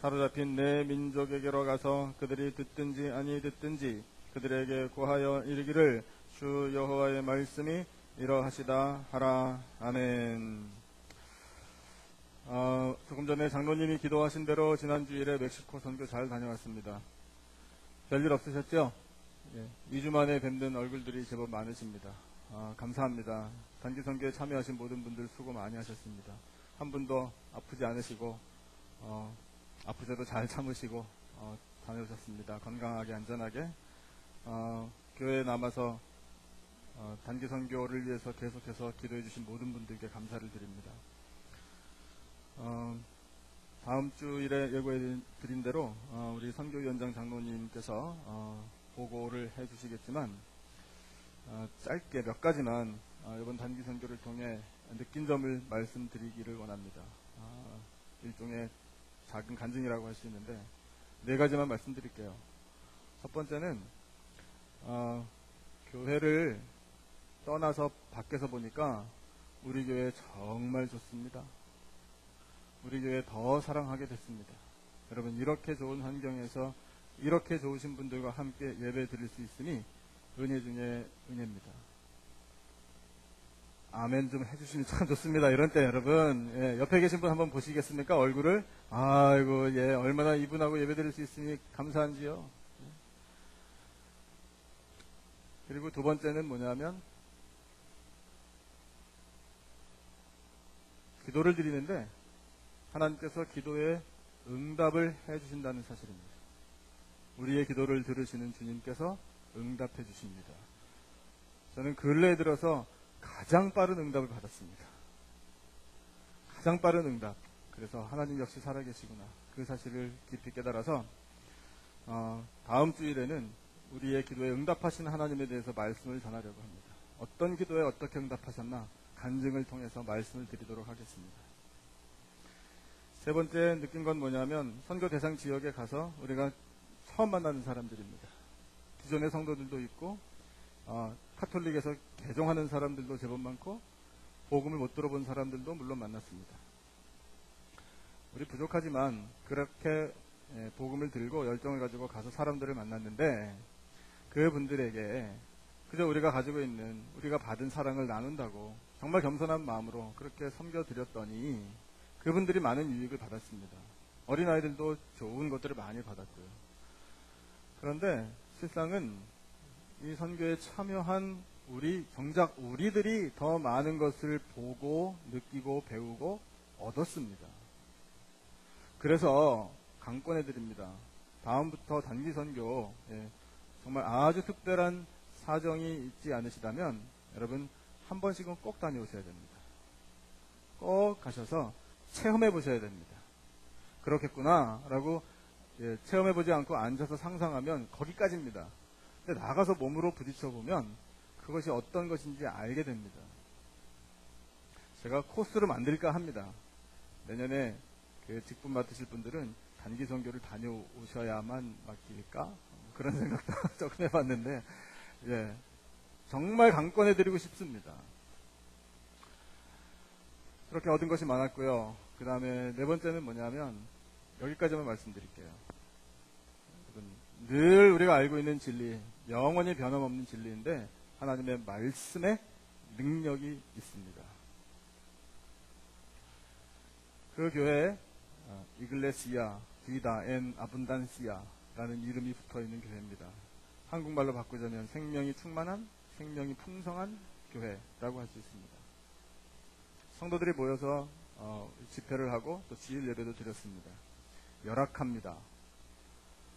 사로잡힌 내 민족에게로 가서 그들이 듣든지 아니 듣든지 그들에게 고하여 이르기를 주 여호와의 말씀이 이러하시다 하라. 아멘. 조금 전에 장로님이 기도하신 대로 지난 주일에 멕시코 선교 잘 다녀왔습니다. 별일 없으셨죠? 2주 만에 뵙는 얼굴들이 제법 많으십니다. 감사합니다. 단기 선교에 참여하신 모든 분들 수고 많이 하셨습니다. 한 분도 아프지 않으시고 아프셔도 잘 참으시고 다녀오셨습니다. 건강하게 안전하게 교회에 남아서 단기 선교를 위해서 계속해서 기도해 주신 모든 분들께 감사를 드립니다. 다음 주일에 예고해 드린 대로 우리 선교위원장 장로님께서 보고를 해 주시겠지만 짧게 몇 가지만 이번 단기 선교를 통해 느낀 점을 말씀드리기를 원합니다. 일종의 작은 간증이라고 할 수 있는데 4가지만 말씀드릴게요. 첫 번째는 교회를 떠나서 밖에서 보니까 우리 교회 정말 좋습니다. 우리 교회 더 사랑하게 됐습니다. 여러분, 이렇게 좋은 환경에서 이렇게 좋으신 분들과 함께 예배 드릴 수 있으니 은혜 중에 은혜입니다. 아멘 좀 해주시면 참 좋습니다. 이런 때 여러분, 옆에 계신 분 한번 보시겠습니까? 얼굴을. 아이고, 얼마나 이분하고 예배 드릴 수 있으니 감사한지요. 그리고 두 번째는 뭐냐면 기도를 드리는데 하나님께서 기도에 응답을 해주신다는 사실입니다. 우리의 기도를 들으시는 주님께서 응답해 주십니다. 저는 근래에 들어서 가장 빠른 응답을 받았습니다. 가장 빠른 응답. 그래서 하나님 역시 살아계시구나. 그 사실을 깊이 깨달아서 다음 주일에는 우리의 기도에 응답하신 하나님에 대해서 말씀을 전하려고 합니다. 어떤 기도에 어떻게 응답하셨나 간증을 통해서 말씀을 드리도록 하겠습니다. 세 번째 느낀 건 뭐냐면 선교 대상 지역에 가서 우리가 처음 만나는 사람들입니다. 기존의 성도들도 있고 카톨릭에서 개종하는 사람들도 제법 많고 복음을 못 들어본 사람들도 물론 만났습니다. 우리 부족하지만 그렇게 복음을 들고 열정을 가지고 가서 사람들을 만났는데 그분들에게 그저 우리가 가지고 있는 우리가 받은 사랑을 나눈다고 정말 겸손한 마음으로 그렇게 섬겨드렸더니 그분들이 많은 유익을 받았습니다. 어린아이들도 좋은 것들을 많이 받았고요. 그런데 실상은 이 선교에 참여한 정작 우리들이 더 많은 것을 보고 느끼고 배우고 얻었습니다. 그래서 강권해드립니다. 다음부터 단기 선교 정말 아주 특별한 사정이 있지 않으시다면 여러분 한 번씩은 꼭 다녀오셔야 됩니다. 꼭 가셔서 체험해 보셔야 됩니다. 그렇겠구나 라고 체험해 보지 않고 앉아서 상상하면 거기까지입니다. 근데 나가서 몸으로 부딪혀 보면 그것이 어떤 것인지 알게 됩니다. 제가 코스를 만들까 합니다. 내년에 직분 맡으실 분들은 단기 선교를 다녀오셔야만 맡길까? 그런 생각도 조금 해봤는데 정말 강권해드리고 싶습니다. 그렇게 얻은 것이 많았고요. 그 다음에 네 번째는 뭐냐면 여기까지만 말씀드릴게요. 늘 우리가 알고 있는 진리, 영원히 변함없는 진리인데 하나님의 말씀에 능력이 있습니다. 그 교회에 이글레시아 비다 엔 아분단시아 라는 이름이 붙어있는 교회입니다. 한국말로 바꾸자면 생명이 충만한, 생명이 풍성한 교회라고 할 수 있습니다. 성도들이 모여서 집회를 하고 또 주일 예배도 드렸습니다. 열악합니다.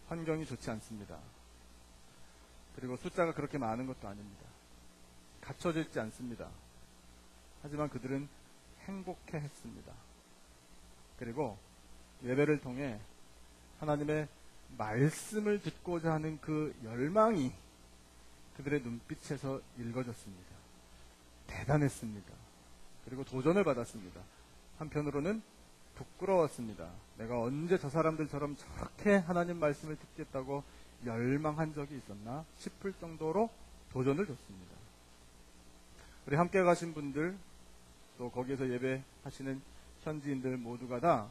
환경이 좋지 않습니다. 그리고 숫자가 그렇게 많은 것도 아닙니다. 갖춰져 있지 않습니다. 하지만 그들은 행복해 했습니다. 그리고 예배를 통해 하나님의 말씀을 듣고자 하는 그 열망이 그들의 눈빛에서 읽어졌습니다. 대단했습니다. 그리고 도전을 받았습니다. 한편으로는 부끄러웠습니다. 내가 언제 저 사람들처럼 저렇게 하나님 말씀을 듣겠다고 열망한 적이 있었나 싶을 정도로 도전을 줬습니다. 우리 함께 가신 분들 또 거기에서 예배하시는 현지인들 모두가 다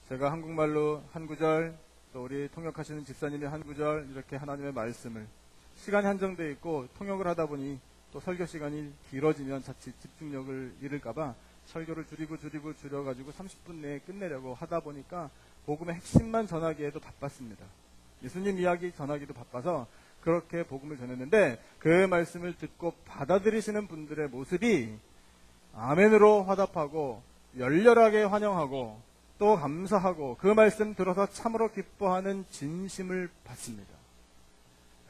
제가 한국말로 한 구절, 또 우리 통역하시는 집사님이 한 구절, 이렇게 하나님의 말씀을, 시간이 한정되어 있고 통역을 하다 보니 또 설교 시간이 길어지면 자칫 집중력을 잃을까봐 설교를 줄여가지고 30분 내에 끝내려고 하다 보니까 복음의 핵심만 전하기에도 바빴습니다. 예수님 이야기 전하기도 바빠서 그렇게 복음을 전했는데, 그 말씀을 듣고 받아들이시는 분들의 모습이 아멘으로 화답하고 열렬하게 환영하고 또 감사하고 그 말씀 들어서 참으로 기뻐하는 진심을 받습니다.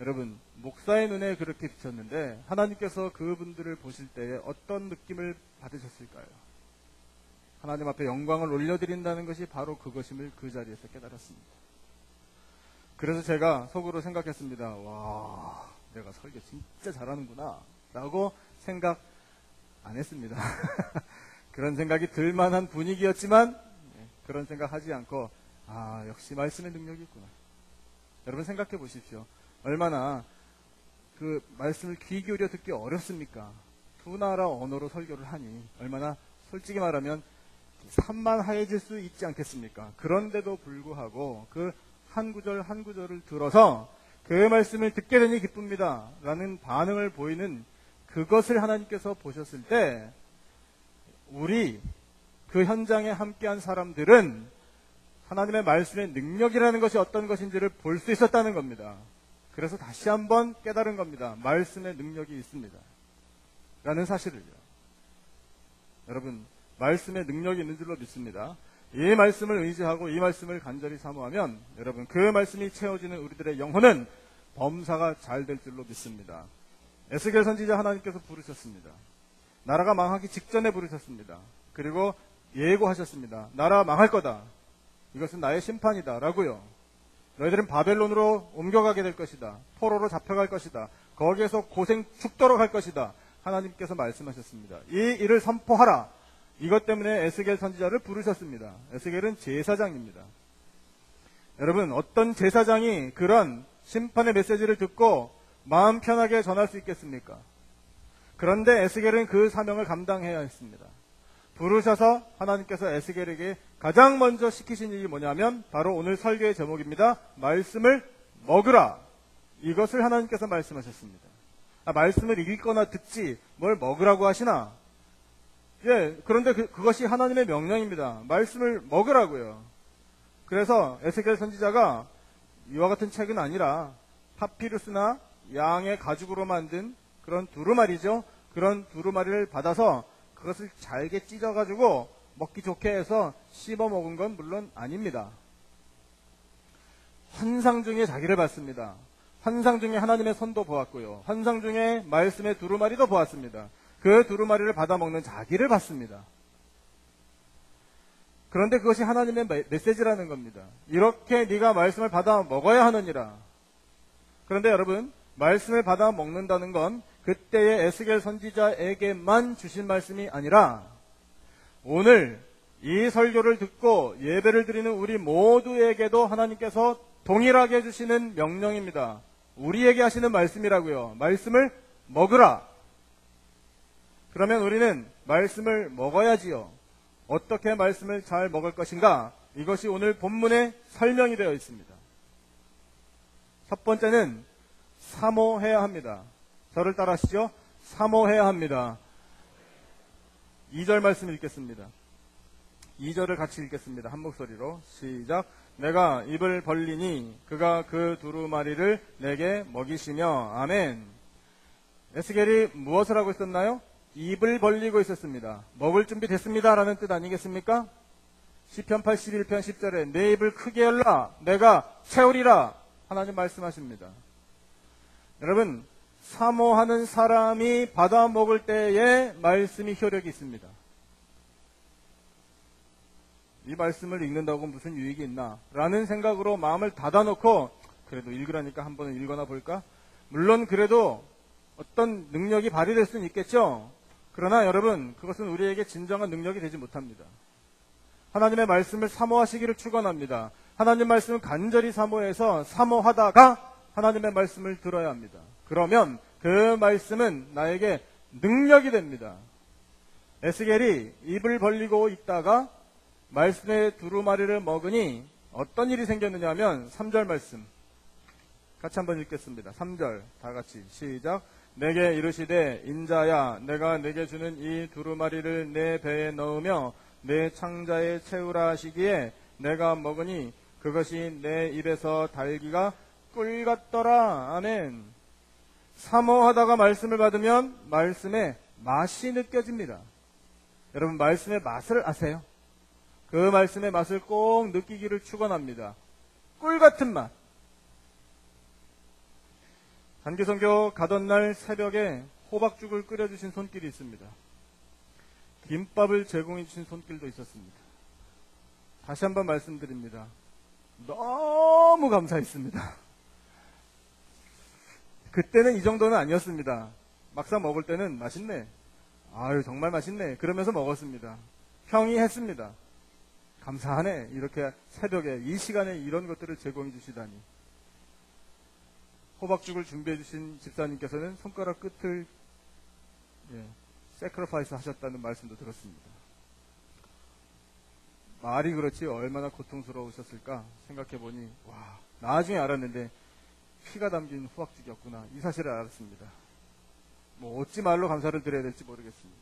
여러분, 목사의 눈에 그렇게 비쳤는데 하나님께서 그분들을 보실 때에 어떤 느낌을 받으셨을까요? 하나님 앞에 영광을 올려드린다는 것이 바로 그것임을 그 자리에서 깨달았습니다. 그래서 제가 속으로 생각했습니다. 와, 내가 설교 진짜 잘하는구나 라고 생각 안 했습니다. 그런 생각이 들만한 분위기였지만 그런 생각하지 않고, 아, 역시 말씀의 능력이 있구나. 여러분 생각해 보십시오. 얼마나 그 말씀을 귀 기울여 듣기 어렵습니까? 두 나라 언어로 설교를 하니 얼마나 솔직히 말하면 산만해질 수 있지 않겠습니까? 그런데도 불구하고 그 한 구절 한 구절을 들어서 그 말씀을 듣게 되니 기쁩니다 라는 반응을 보이는 그것을 하나님께서 보셨을 때, 우리 그 현장에 함께한 사람들은 하나님의 말씀의 능력이라는 것이 어떤 것인지를 볼 수 있었다는 겁니다. 그래서 다시 한번 깨달은 겁니다. 말씀의 능력이 있습니다 라는 사실을요. 여러분, 말씀의 능력이 있는 줄로 믿습니다. 이 말씀을 의지하고 이 말씀을 간절히 사모하면 여러분, 그 말씀이 채워지는 우리들의 영혼은 범사가 잘 될 줄로 믿습니다. 에스겔 선지자 하나님께서 부르셨습니다. 나라가 망하기 직전에 부르셨습니다. 그리고 예고하셨습니다. 나라 망할 거다. 이것은 나의 심판이다 라고요. 너희들은 바벨론으로 옮겨가게 될 것이다. 포로로 잡혀갈 것이다. 거기에서 고생 죽도록 할 것이다. 하나님께서 말씀하셨습니다. 이 일을 선포하라. 이것 때문에 에스겔 선지자를 부르셨습니다. 에스겔은 제사장입니다. 여러분, 어떤 제사장이 그런 심판의 메시지를 듣고 마음 편하게 전할 수 있겠습니까? 그런데 에스겔은 그 사명을 감당해야 했습니다. 부르셔서 하나님께서 에스겔에게 가장 먼저 시키신 일이 뭐냐면 바로 오늘 설교의 제목입니다. 말씀을 먹으라. 이것을 하나님께서 말씀하셨습니다. 말씀을 읽거나 듣지 뭘 먹으라고 하시나? 예, 그런데 그것이 하나님의 명령입니다. 말씀을 먹으라고요. 그래서 에스겔 선지자가 이와 같은 책은 아니라 파피루스나 양의 가죽으로 만든 그런 두루마리죠. 그런 두루마리를 받아서 그것을 잘게 찢어가지고 먹기 좋게 해서 씹어 먹은 건 물론 아닙니다. 환상 중에 자기를 봤습니다. 환상 중에 하나님의 손도 보았고요. 환상 중에 말씀의 두루마리도 보았습니다. 그 두루마리를 받아 먹는 자기를 봤습니다. 그런데 그것이 하나님의 메시지라는 겁니다. 이렇게 네가 말씀을 받아 먹어야 하느니라. 그런데 여러분, 말씀을 받아 먹는다는 건 그때의 에스겔 선지자에게만 주신 말씀이 아니라 오늘 이 설교를 듣고 예배를 드리는 우리 모두에게도 하나님께서 동일하게 주시는 명령입니다. 우리에게 하시는 말씀이라고요. 말씀을 먹으라. 그러면 우리는 말씀을 먹어야지요. 어떻게 말씀을 잘 먹을 것인가? 이것이 오늘 본문에 설명이 되어 있습니다. 첫 번째는 사모해야 합니다. 저를 따라하시죠. 사모해야 합니다. 2절 말씀 읽겠습니다. 2절을 같이 읽겠습니다. 한 목소리로 시작. 내가 입을 벌리니 그가 그 두루마리를 내게 먹이시며. 아멘. 에스겔이 무엇을 하고 있었나요? 입을 벌리고 있었습니다. 먹을 준비 됐습니다 라는 뜻 아니겠습니까? 시편 81편 10절에 내 입을 크게 열라 내가 채우리라 하나님 말씀하십니다. 여러분, 사모하는 사람이 받아 먹을 때에 말씀이 효력이 있습니다. 이 말씀을 읽는다고 무슨 유익이 있나 라는 생각으로 마음을 닫아놓고 그래도 읽으라니까 한번 읽어나 볼까? 물론 그래도 어떤 능력이 발휘될 수는 있겠죠. 그러나 여러분, 그것은 우리에게 진정한 능력이 되지 못합니다. 하나님의 말씀을 사모하시기를 축원합니다. 하나님 말씀을 간절히 사모해서 사모하다가 하나님의 말씀을 들어야 합니다. 그러면 그 말씀은 나에게 능력이 됩니다. 에스겔이 입을 벌리고 있다가 말씀의 두루마리를 먹으니 어떤 일이 생겼느냐 하면 3절 말씀 같이 한번 읽겠습니다. 3절 다 같이 시작. 내게 이르시되 인자야 내가 내게 주는 이 두루마리를 내 배에 넣으며 내 창자에 채우라 하시기에 내가 먹으니 그것이 내 입에서 달기가 꿀 같더라. 아멘. 사모하다가 말씀을 받으면 말씀의 맛이 느껴집니다. 여러분 말씀의 맛을 아세요? 그 말씀의 맛을 꼭 느끼기를 축원합니다. 꿀 같은 맛. 단기선교 가던 날 새벽에 호박죽을 끓여주신 손길이 있습니다. 김밥을 제공해 주신 손길도 있었습니다. 다시 한번 말씀드립니다. 너무 감사했습니다. 그때는 이 정도는 아니었습니다. 막상 먹을 때는 맛있네. 아유 정말 맛있네. 그러면서 먹었습니다. 평이 했습니다. 감사하네. 이렇게 새벽에 이 시간에 이런 것들을 제공해 주시다니. 호박죽을 준비해 주신 집사님께서는 손가락 끝을 세크리파이스 하셨다는 말씀도 들었습니다. 말이 그렇지 얼마나 고통스러우셨을까 생각해보니 와 나중에 알았는데 피가 담긴 호박죽이었구나 이 사실을 알았습니다. 뭐 어찌 말로 감사를 드려야 될지 모르겠습니다.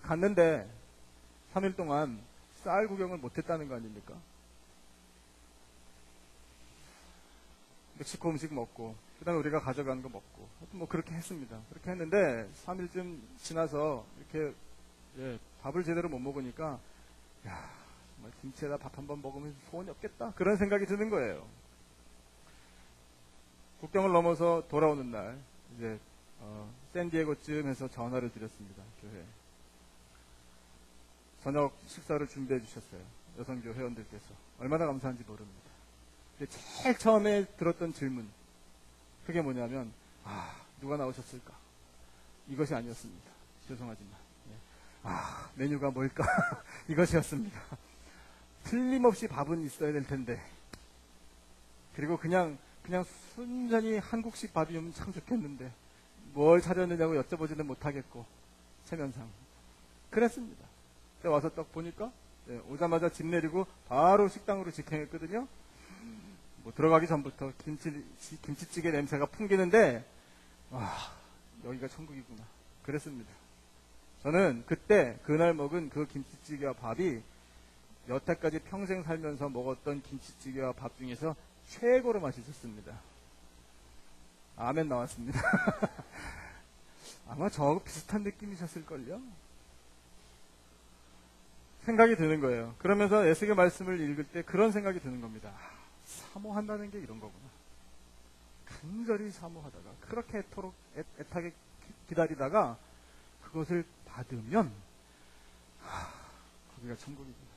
갔는데 3일 동안 쌀 구경을 못했다는 거 아닙니까? 멕시코 음식 먹고 그 다음에 우리가 가져간 거 먹고 뭐 그렇게 했습니다. 그렇게 했는데 3일쯤 지나서 이렇게 밥을 제대로 못 먹으니까 야 정말 김치에다 밥 한 번 먹으면 소원이 없겠다 그런 생각이 드는 거예요. 국경을 넘어서 돌아오는 날 이제 샌디에고쯤에서 전화를 드렸습니다. 교회 저녁 식사를 준비해 주셨어요. 여성교 회원들께서 얼마나 감사한지 모릅니다. 근데 제일 처음에 들었던 질문 그게 뭐냐면 누가 나오셨을까? 이것이 아니었습니다. 죄송하지만 메뉴가 뭘까? 이것이었습니다. 틀림없이 밥은 있어야 될 텐데 그리고 그냥 순전히 한국식 밥이면 참 좋겠는데 뭘 차렸느냐고 여쭤보지는 못하겠고 체면상 그랬습니다. 와서 딱 보니까 오자마자 집 내리고 바로 식당으로 직행했거든요. 뭐 들어가기 전부터 김치찌개 냄새가 풍기는데 와 여기가 천국이구나 그랬습니다. 저는 그때 그날 먹은 그 김치찌개와 밥이 여태까지 평생 살면서 먹었던 김치찌개와 밥 중에서 최고로 맛있었습니다. 아멘 나왔습니다. 아마 저하고 비슷한 느낌이셨을걸요? 생각이 드는 거예요. 그러면서 에스겔 말씀을 읽을 때 그런 생각이 드는 겁니다. 사모한다는 게 이런 거구나. 간절히 사모하다가 그렇게 애타게 기다리다가 그것을 받으면 거기가 천국이구나.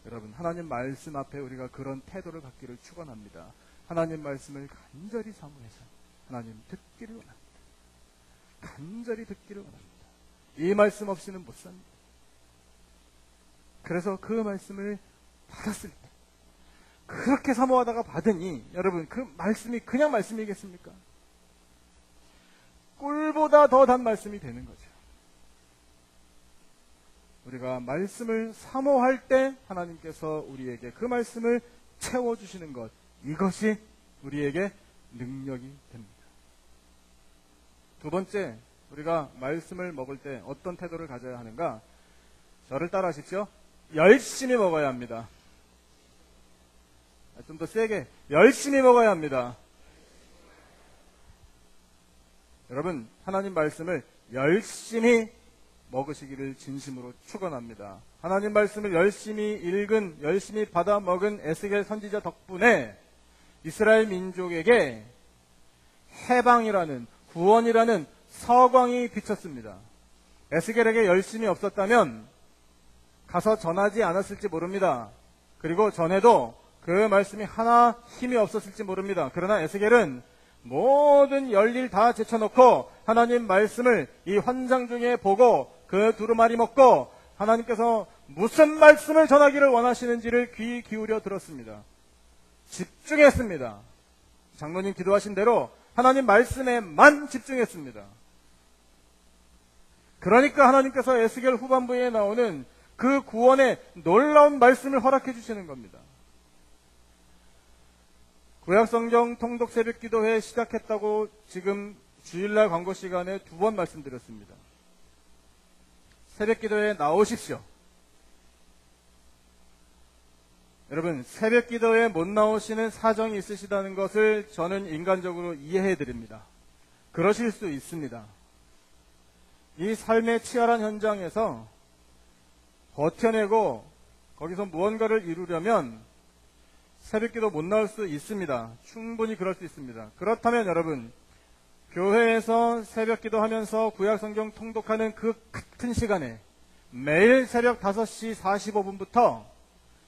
여러분 하나님 말씀 앞에 우리가 그런 태도를 갖기를 축원합니다. 하나님 말씀을 간절히 사모해서 하나님 듣기를 원합니다. 간절히 듣기를 원합니다. 이 말씀 없이는 못 삽니다. 그래서 그 말씀을 받았을 때 그렇게 사모하다가 받으니 여러분 그 말씀이 그냥 말씀이겠습니까? 꿀보다 더 단 말씀이 되는 거죠. 우리가 말씀을 사모할 때 하나님께서 우리에게 그 말씀을 채워주시는 것 이것이 우리에게 능력이 됩니다. 두 번째 우리가 말씀을 먹을 때 어떤 태도를 가져야 하는가? 저를 따라 하십시오. 열심히 먹어야 합니다. 좀 더 세게 열심히 먹어야 합니다. 여러분 하나님 말씀을 열심히 먹으시기를 진심으로 축원합니다. 하나님 말씀을 열심히 읽은 열심히 받아 먹은 에스겔 선지자 덕분에 이스라엘 민족에게 해방이라는 구원이라는 서광이 비쳤습니다. 에스겔에게 열심이 없었다면 가서 전하지 않았을지 모릅니다. 그리고 전에도 그 말씀이 하나 힘이 없었을지 모릅니다. 그러나 에스겔은 모든 열일 다 제쳐놓고 하나님 말씀을 이 환상 중에 보고 그 두루마리 먹고 하나님께서 무슨 말씀을 전하기를 원하시는지를 귀 기울여 들었습니다. 집중했습니다. 장로님 기도하신 대로 하나님 말씀에만 집중했습니다. 그러니까 하나님께서 에스겔 후반부에 나오는 그 구원의 놀라운 말씀을 허락해 주시는 겁니다. 구약성경 통독 새벽기도회 시작했다고 지금 주일날 광고 시간에 2번 말씀드렸습니다. 새벽기도회에 나오십시오. 여러분, 새벽기도에 못 나오시는 사정이 있으시다는 것을 저는 인간적으로 이해해 드립니다. 그러실 수 있습니다. 이 삶의 치열한 현장에서 버텨내고 거기서 무언가를 이루려면 새벽기도 못 나올 수 있습니다. 충분히 그럴 수 있습니다. 그렇다면 여러분, 교회에서 새벽기도 하면서 구약성경 통독하는 그 같은 시간에 매일 새벽 5시 45분부터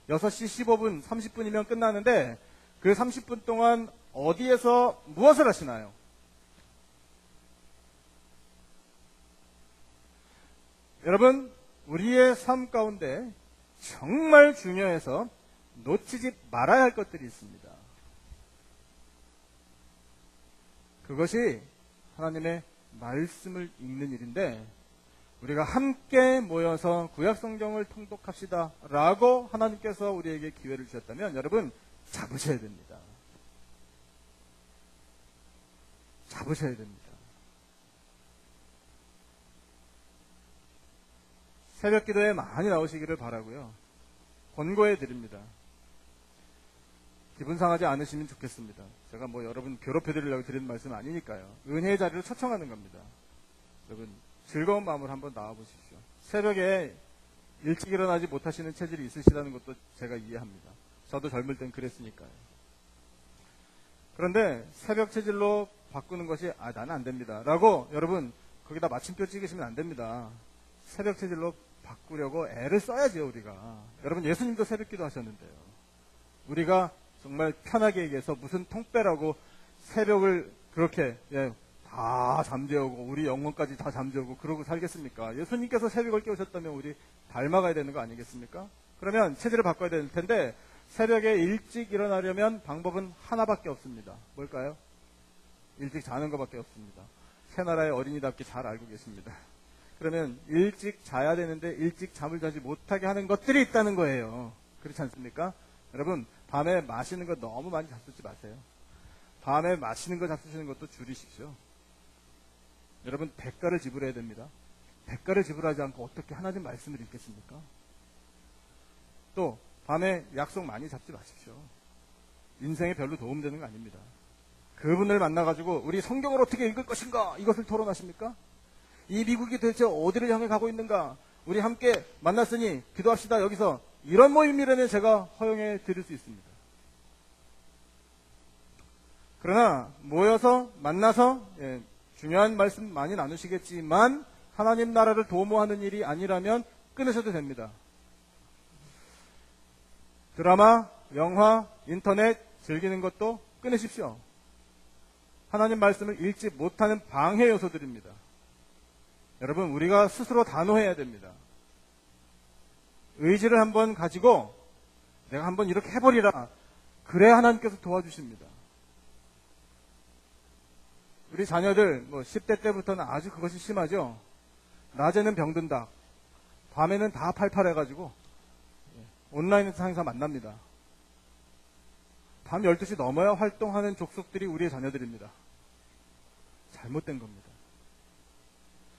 6시 15분, 30분이면 끝나는데 그 30분 동안 어디에서 무엇을 하시나요? 여러분, 우리의 삶 가운데 정말 중요해서 놓치지 말아야 할 것들이 있습니다. 그것이 하나님의 말씀을 읽는 일인데, 우리가 함께 모여서 구약성경을 통독합시다 라고 하나님께서 우리에게 기회를 주셨다면 여러분, 잡으셔야 됩니다. 잡으셔야 됩니다. 새벽 기도에 많이 나오시기를 바라고요. 권고해 드립니다. 기분 상하지 않으시면 좋겠습니다. 제가 뭐 여러분 괴롭혀 드리려고 드리는 말씀은 아니니까요. 은혜의 자리를 초청하는 겁니다. 여러분, 즐거운 마음으로 한번 나와 보십시오. 새벽에 일찍 일어나지 못하시는 체질이 있으시다는 것도 제가 이해합니다. 저도 젊을 땐 그랬으니까요. 그런데 새벽 체질로 바꾸는 것이 나는 안 됩니다 라고 여러분 거기다 마침표 찍으시면 안 됩니다. 새벽 체질로 바꾸려고 애를 써야죠. 우리가. 여러분, 예수님도 새벽 기도 하셨는데요. 우리가 정말 편하게 얘기해서 무슨 통빼라고 새벽을 그렇게 다 잠재우고 우리 영혼까지 다 잠재우고 그러고 살겠습니까? 예수님께서 새벽을 깨우셨다면 우리 닮아가야 되는 거 아니겠습니까? 그러면 체질을 바꿔야 될 텐데 새벽에 일찍 일어나려면 방법은 하나밖에 없습니다. 뭘까요? 일찍 자는 것밖에 없습니다. 새나라의 어린이답게 잘 알고 계십니다. 그러면 일찍 자야 되는데 일찍 잠을 자지 못하게 하는 것들이 있다는 거예요. 그렇지 않습니까? 여러분, 밤에 마시는 거 너무 많이 잡수지 마세요. 밤에 마시는 거 잡수시는 것도 줄이십시오. 여러분, 대가를 지불해야 됩니다. 대가를 지불하지 않고 어떻게 하나님 말씀을 읽겠습니까? 또 밤에 약속 많이 잡지 마십시오. 인생에 별로 도움되는 거 아닙니다. 그분을 만나가지고 우리 성경을 어떻게 읽을 것인가 이것을 토론하십니까? 이 미국이 도대체 어디를 향해 가고 있는가? 우리 함께 만났으니 기도합시다. 여기서 이런 모임이라면 제가 허용해 드릴 수 있습니다. 그러나 모여서 만나서 중요한 말씀 많이 나누시겠지만 하나님 나라를 도모하는 일이 아니라면 끊으셔도 됩니다. 드라마, 영화, 인터넷 즐기는 것도 끊으십시오. 하나님 말씀을 읽지 못하는 방해 요소들입니다. 여러분, 우리가 스스로 단호해야 됩니다. 의지를 한번 가지고 내가 한번 이렇게 해버리라. 그래야 하나님께서 도와주십니다. 우리 자녀들 10대 때부터는 아주 그것이 심하죠. 낮에는 병든다. 밤에는 다 팔팔해가지고 온라인 상에서 만납니다. 밤 12시 넘어야 활동하는 족속들이 우리의 자녀들입니다. 잘못된 겁니다.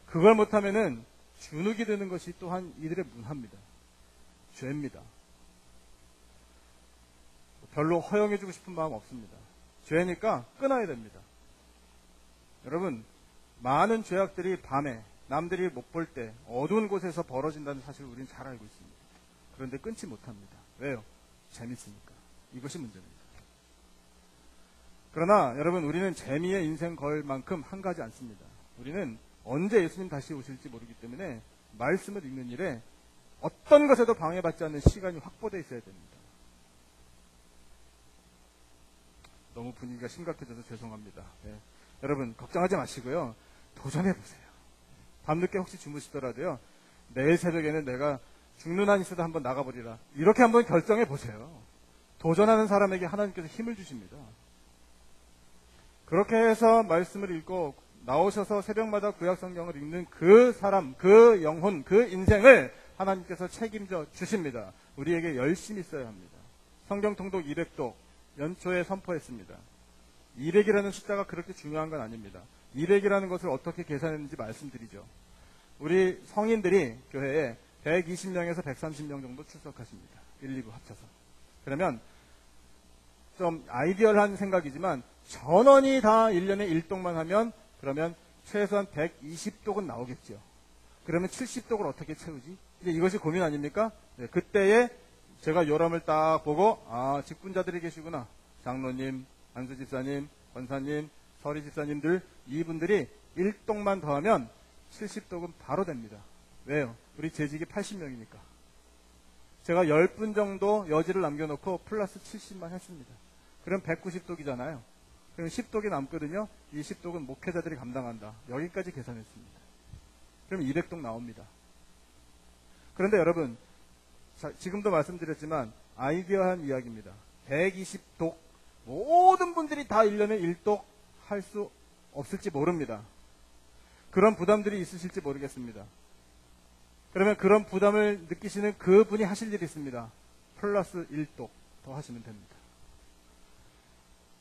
그걸 못하면은 주눅이 드는 것이 또한 이들의 문화입니다. 죄입니다. 별로 허용해주고 싶은 마음 없습니다. 죄니까 끊어야 됩니다. 여러분, 많은 죄악들이 밤에 남들이 못 볼 때 어두운 곳에서 벌어진다는 사실을 우리는 잘 알고 있습니다. 그런데 끊지 못합니다. 왜요? 재밌으니까. 이것이 문제입니다. 그러나 여러분, 우리는 재미의 인생 걸 만큼 한가하지 않습니다. 우리는 언제 예수님 다시 오실지 모르기 때문에 말씀을 읽는 일에 어떤 것에도 방해받지 않는 시간이 확보되어 있어야 됩니다. 너무 분위기가 심각해져서 죄송합니다. 여러분, 걱정하지 마시고요. 도전해보세요. 밤늦게 혹시 주무시더라도요. 내일 새벽에는 내가 죽는 한 있어도 한번 나가버리라. 이렇게 한번 결정해보세요. 도전하는 사람에게 하나님께서 힘을 주십니다. 그렇게 해서 말씀을 읽고 나오셔서 새벽마다 구약성경을 읽는 그 사람, 그 영혼, 그 인생을 하나님께서 책임져 주십니다. 우리에게 열심히 써야 합니다. 성경 통독 200독 연초에 선포했습니다. 200이라는 숫자가 그렇게 중요한 건 아닙니다. 200이라는 것을 어떻게 계산했는지 말씀드리죠. 우리 성인들이 교회에 120명에서 130명 정도 출석하십니다. 1, 2부 합쳐서. 그러면 좀 아이디얼한 생각이지만 전원이 다 1년에 1독만 하면 그러면 최소한 120독은 나오겠죠. 그러면 70독을 어떻게 채우지? 이제 이것이 고민 아닙니까? 네, 그때에 제가 요람을 딱 보고 직분자들이 계시구나. 장로님, 안수 집사님, 권사님, 서리 집사님들 이분들이 1독만 더하면 70독은 바로 됩니다. 왜요? 우리 재직이 80명이니까. 제가 10분 정도 여지를 남겨놓고 플러스 70만 했습니다. 그럼 190독이잖아요. 그럼 10독이 남거든요. 이 10독은 목회자들이 감당한다. 여기까지 계산했습니다. 그럼 200독 나옵니다. 그런데 여러분, 지금도 말씀드렸지만 아이디어한 이야기입니다. 120독 모든 분들이 다 1년에 1독 할 수 없을지 모릅니다. 그런 부담들이 있으실지 모르겠습니다. 그러면 그런 부담을 느끼시는 그분이 하실 일이 있습니다. 플러스 1독 더 하시면 됩니다.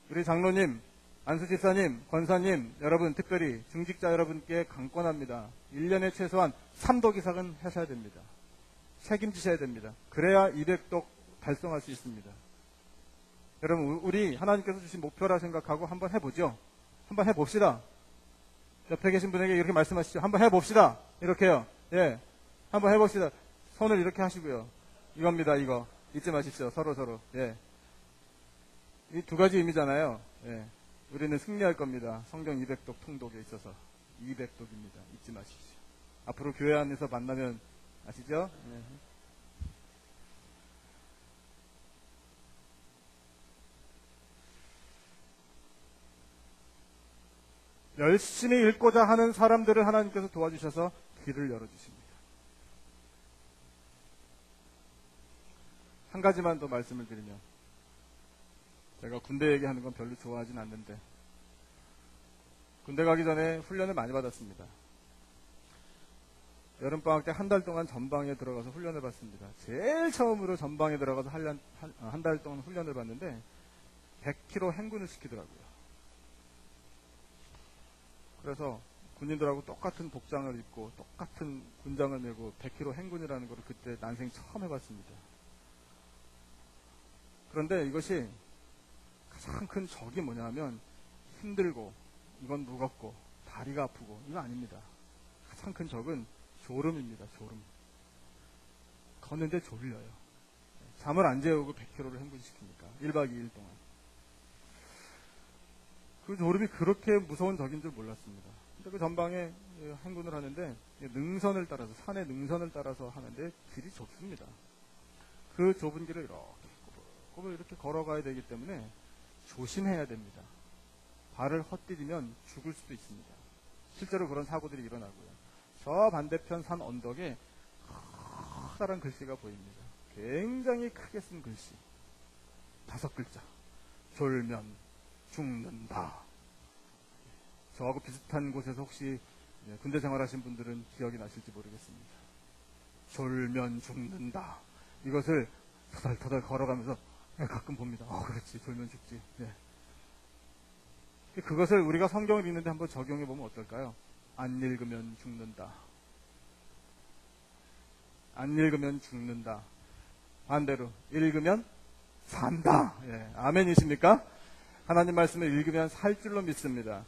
우리 장로님, 안수집사님, 권사님, 여러분, 특별히 중직자 여러분께 강권합니다. 1년에 최소한 3독 이상은 하셔야 됩니다. 책임지셔야 됩니다. 그래야 200독 달성할 수 있습니다. 여러분, 우리 하나님께서 주신 목표라 생각하고 한번 해보죠. 한번 해봅시다. 옆에 계신 분에게 이렇게 말씀하시죠. 한번 해봅시다. 이렇게요. 예. 한번 해봅시다. 손을 이렇게 하시고요. 이겁니다, 이거. 잊지 마십시오. 서로. 예. 이 두 가지 의미잖아요. 예. 우리는 승리할 겁니다. 성경 200독 통독에 있어서. 200독입니다. 잊지 마십시오. 앞으로 교회 안에서 만나면 아시죠? 예. 열심히 읽고자 하는 사람들을 하나님께서 도와주셔서 길을 열어주십니다. 한 가지만 더 말씀을 드리면, 제가 군대 얘기하는 건 별로 좋아하진 않는데 군대 가기 전에 훈련을 많이 받았습니다. 여름방학 때 한 달 동안 전방에 들어가서 훈련을 받습니다. 제일 처음으로 전방에 들어가서 한 달 동안 훈련을 받는데 100km 행군을 시키더라고요. 그래서 군인들하고 똑같은 복장을 입고 똑같은 군장을 메고 100km 행군이라는 걸 그때 난생 처음 해봤습니다. 그런데 이것이 가장 큰 적이 뭐냐면 힘들고 이건 무겁고 다리가 아프고 이거 아닙니다. 가장 큰 적은 졸음입니다. 졸음. 걷는데 졸려요. 잠을 안 재우고 100km를 행군시키니까 1박 2일 동안. 그 졸음이 그렇게 무서운 적인 줄 몰랐습니다. 근데 그 전방에 행군을 하는데 능선을 따라서 산의 능선을 따라서 하는데 길이 좁습니다. 그 좁은 길을 이렇게 꼬불꼬불 이렇게 걸어가야 되기 때문에 조심해야 됩니다. 발을 헛디디면 죽을 수도 있습니다. 실제로 그런 사고들이 일어나고요. 저 반대편 산 언덕에 커다란 글씨가 보입니다. 굉장히 크게 쓴 글씨. 5글자. 졸면 죽는다. 저하고 비슷한 곳에서 혹시 군대 생활하신 분들은 기억이 나실지 모르겠습니다. 졸면 죽는다. 이것을 터덜터덜 걸어가면서 가끔 봅니다. 그렇지. 졸면 죽지. 네. 그것을 우리가 성경을 읽는데 한번 적용해 보면 어떨까요? 안 읽으면 죽는다. 안 읽으면 죽는다. 반대로 읽으면 산다. 예. 아멘이십니까? 하나님 말씀을 읽으면 살 줄로 믿습니다.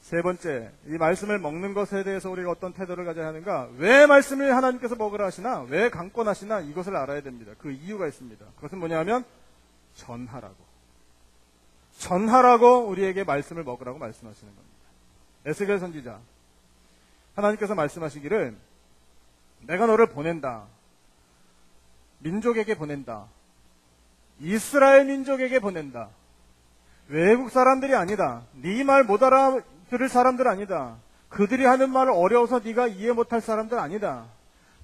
세 번째, 이 말씀을 먹는 것에 대해서 우리가 어떤 태도를 가져야 하는가? 왜 말씀을 하나님께서 먹으라 하시나? 왜 강권하시나? 이것을 알아야 됩니다. 그 이유가 있습니다. 그것은 뭐냐면 전하라고. 전하라고 우리에게 말씀을 먹으라고 말씀하시는 겁니다. 에스겔 선지자, 하나님께서 말씀하시기를 내가 너를 보낸다. 민족에게 보낸다. 이스라엘 민족에게 보낸다. 외국 사람들이 아니다. 네 말 못 알아들을 사람들 아니다. 그들이 하는 말을 어려워서 네가 이해 못할 사람들 아니다.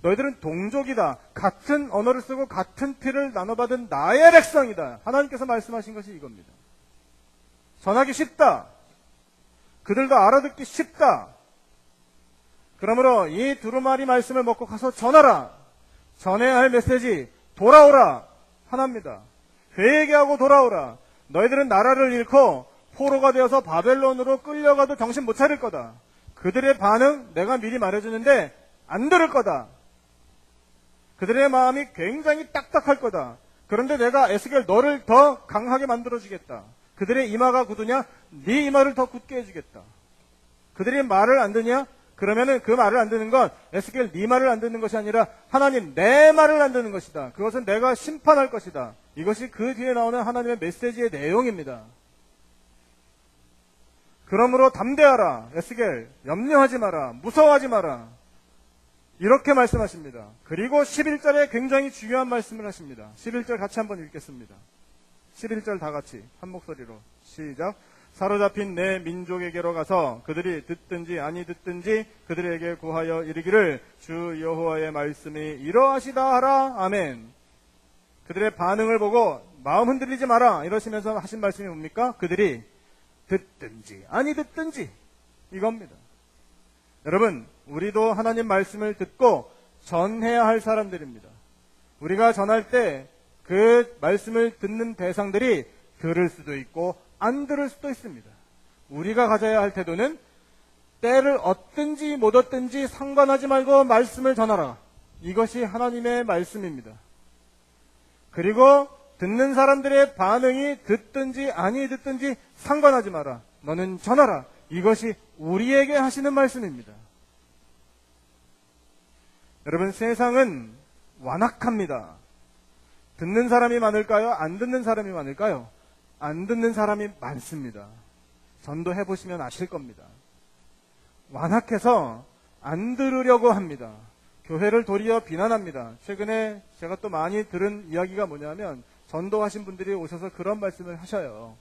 너희들은 동족이다. 같은 언어를 쓰고 같은 피를 나눠받은 나의 백성이다. 하나님께서 말씀하신 것이 이겁니다. 전하기 쉽다. 그들도 알아듣기 쉽다. 그러므로 이 두루마리 말씀을 먹고 가서 전하라. 전해야 할 메시지, 돌아오라. 하나입니다. 회개하고 돌아오라. 너희들은 나라를 잃고 포로가 되어서 바벨론으로 끌려가도 정신 못 차릴 거다. 그들의 반응 내가 미리 말해주는데 안 들을 거다. 그들의 마음이 굉장히 딱딱할 거다. 그런데 내가 에스겔 너를 더 강하게 만들어주겠다. 그들의 이마가 굳으냐? 네 이마를 더 굳게 해주겠다. 그들이 말을 안 듣냐? 그러면은 그 말을 안 듣는 건 에스겔 네 말을 안 듣는 것이 아니라 하나님 내 말을 안 듣는 것이다. 그것은 내가 심판할 것이다. 이것이 그 뒤에 나오는 하나님의 메시지의 내용입니다. 그러므로 담대하라. 에스겔 염려하지 마라. 무서워하지 마라. 이렇게 말씀하십니다. 그리고 11절에 굉장히 중요한 말씀을 하십니다. 11절 같이 한번 읽겠습니다. 11절 다 같이 한 목소리로 시작. 사로잡힌 내 민족에게로 가서 그들이 듣든지 아니 듣든지 그들에게 구하여 이르기를 주 여호와의 말씀이 이러하시다 하라. 아멘. 그들의 반응을 보고 마음 흔들리지 마라 이러시면서 하신 말씀이 뭡니까? 그들이 듣든지 아니 듣든지 이겁니다. 여러분, 우리도 하나님 말씀을 듣고 전해야 할 사람들입니다. 우리가 전할 때 그 말씀을 듣는 대상들이 들을 수도 있고 안 들을 수도 있습니다. 우리가 가져야 할 태도는 때를 얻든지 못 얻든지 상관하지 말고 말씀을 전하라. 이것이 하나님의 말씀입니다. 그리고 듣는 사람들의 반응이 듣든지 아니 듣든지 상관하지 마라. 너는 전하라. 이것이 우리에게 하시는 말씀입니다. 여러분, 세상은 완악합니다. 듣는 사람이 많을까요? 안 듣는 사람이 많을까요? 안 듣는 사람이 많습니다. 전도해보시면 아실 겁니다. 완악해서 안 들으려고 합니다. 교회를 도리어 비난합니다. 최근에 제가 또 많이 들은 이야기가 뭐냐면 전도하신 분들이 오셔서 그런 말씀을 하셔요.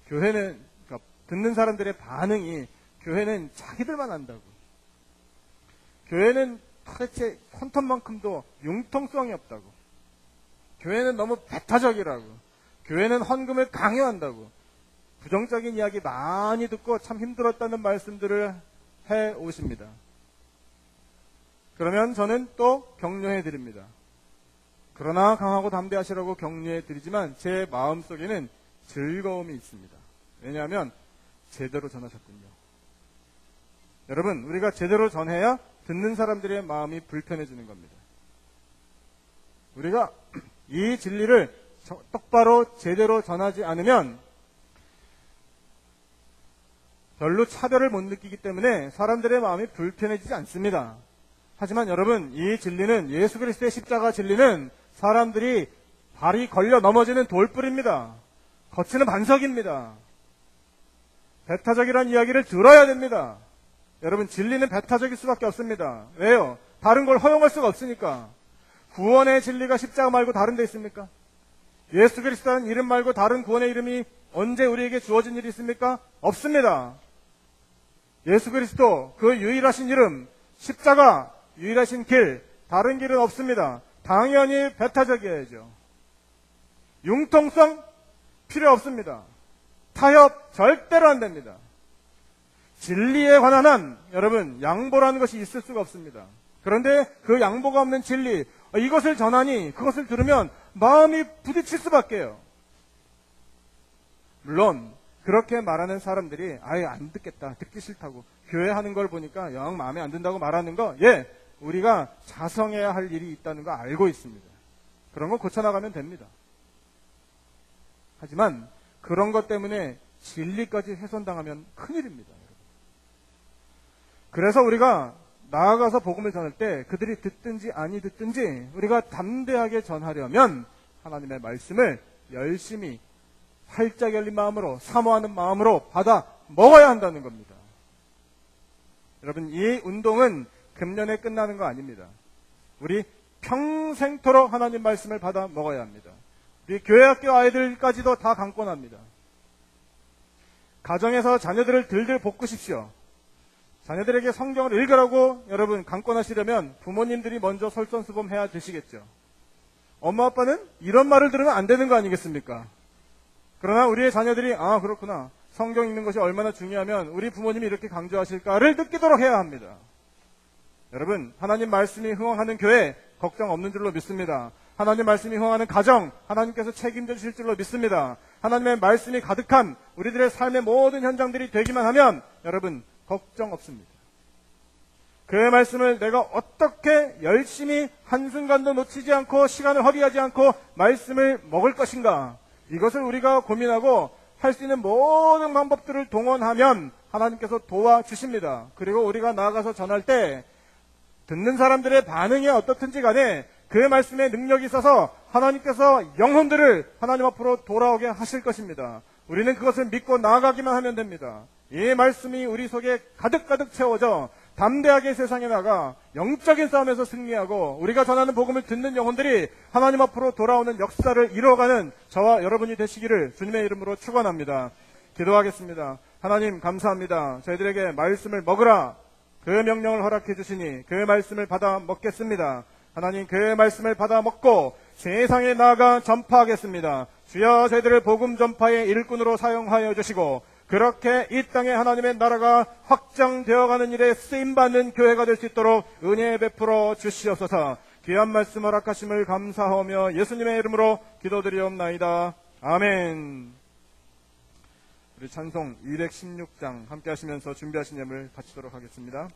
교회는, 그러니까 듣는 사람들의 반응이 교회는 자기들만 안다고. 교회는 도대체 퀀텀만큼도 융통성이 없다고. 교회는 너무 배타적이라고. 교회는 헌금을 강요한다고. 부정적인 이야기 많이 듣고 참 힘들었다는 말씀들을 해 오십니다. 그러면 저는 또 격려해 드립니다. 그러나 강하고 담대하시라고 격려해 드리지만 제 마음속에는 즐거움이 있습니다. 왜냐하면 제대로 전하셨군요. 여러분, 우리가 제대로 전해야 듣는 사람들의 마음이 불편해지는 겁니다. 우리가 이 진리를 똑바로 제대로 전하지 않으면 별로 차별을 못 느끼기 때문에 사람들의 마음이 불편해지지 않습니다. 하지만 여러분, 이 진리는, 예수 그리스도의 십자가 진리는 사람들이 발이 걸려 넘어지는 돌불입니다. 거치는 반석입니다. 배타적이라는 이야기를 들어야 됩니다. 여러분, 진리는 배타적일 수밖에 없습니다. 왜요? 다른 걸 허용할 수가 없으니까. 구원의 진리가 십자가 말고 다른 데 있습니까? 예수 그리스도라는 이름 말고 다른 구원의 이름이 언제 우리에게 주어진 일이 있습니까? 없습니다. 예수 그리스도, 그 유일하신 이름, 십자가, 유일하신 길, 다른 길은 없습니다. 당연히 배타적이어야죠. 융통성 필요 없습니다. 타협 절대로 안 됩니다. 진리에 관한 한, 여러분, 양보라는 것이 있을 수가 없습니다. 그런데 그 양보가 없는 진리, 이것을 전하니 그것을 들으면 마음이 부딪힐 수밖에요. 물론 그렇게 말하는 사람들이 아예 안 듣겠다, 듣기 싫다고, 교회 하는 걸 보니까 영 마음에 안 든다고 말하는 거, 우리가 자성해야 할 일이 있다는 거 알고 있습니다. 그런 거 고쳐나가면 됩니다. 하지만 그런 것 때문에 진리까지 훼손당하면 큰일입니다. 그래서 우리가 나아가서 복음을 전할 때 그들이 듣든지 아니 듣든지 우리가 담대하게 전하려면 하나님의 말씀을 열심히 활짝 열린 마음으로, 사모하는 마음으로 받아 먹어야 한다는 겁니다. 여러분, 이 운동은 금년에 끝나는 거 아닙니다. 우리 평생토록 하나님 말씀을 받아 먹어야 합니다. 우리 교회학교 아이들까지도 다 강권합니다. 가정에서 자녀들을 들들 볶으십시오. 자녀들에게 성경을 읽으라고 여러분 강권하시려면 부모님들이 먼저 솔선수범해야 되시겠죠. 엄마 아빠는 이런 말을 들으면 안 되는 거 아니겠습니까? 그러나 우리의 자녀들이 그렇구나, 성경 읽는 것이 얼마나 중요하면 우리 부모님이 이렇게 강조하실까를 느끼도록 해야 합니다. 여러분, 하나님 말씀이 흥황하는 교회 걱정 없는 줄로 믿습니다. 하나님 말씀이 흥황하는 가정 하나님께서 책임져 주실 줄로 믿습니다. 하나님의 말씀이 가득한 우리들의 삶의 모든 현장들이 되기만 하면 여러분 걱정 없습니다. 그 말씀을 내가 어떻게 열심히 한순간도 놓치지 않고 시간을 허비하지 않고 말씀을 먹을 것인가, 이것을 우리가 고민하고 할 수 있는 모든 방법들을 동원하면 하나님께서 도와주십니다. 그리고 우리가 나아가서 전할 때 듣는 사람들의 반응이 어떻든지 간에 그 말씀의 능력이 있어서 하나님께서 영혼들을 하나님 앞으로 돌아오게 하실 것입니다. 우리는 그것을 믿고 나아가기만 하면 됩니다. 이 말씀이 우리 속에 가득가득 채워져 담대하게 세상에 나가 영적인 싸움에서 승리하고 우리가 전하는 복음을 듣는 영혼들이 하나님 앞으로 돌아오는 역사를 이루어가는 저와 여러분이 되시기를 주님의 이름으로 축원합니다. 기도하겠습니다. 하나님 감사합니다. 저희들에게 말씀을 먹으라 그 명령을 허락해 주시니 그 말씀을 받아 먹겠습니다. 하나님 그 말씀을 받아 먹고 세상에 나아가 전파하겠습니다. 주여 저희들을 복음 전파의 일꾼으로 사용하여 주시고 그렇게 이 땅에 하나님의 나라가 확장되어가는 일에 쓰임받는 교회가 될 수 있도록 은혜 베풀어 주시옵소서. 귀한 말씀 허락하심을 감사하며 예수님의 이름으로 기도드리옵나이다. 아멘. 우리 찬송 216장 함께 하시면서 준비하신 예물 바치도록 하겠습니다.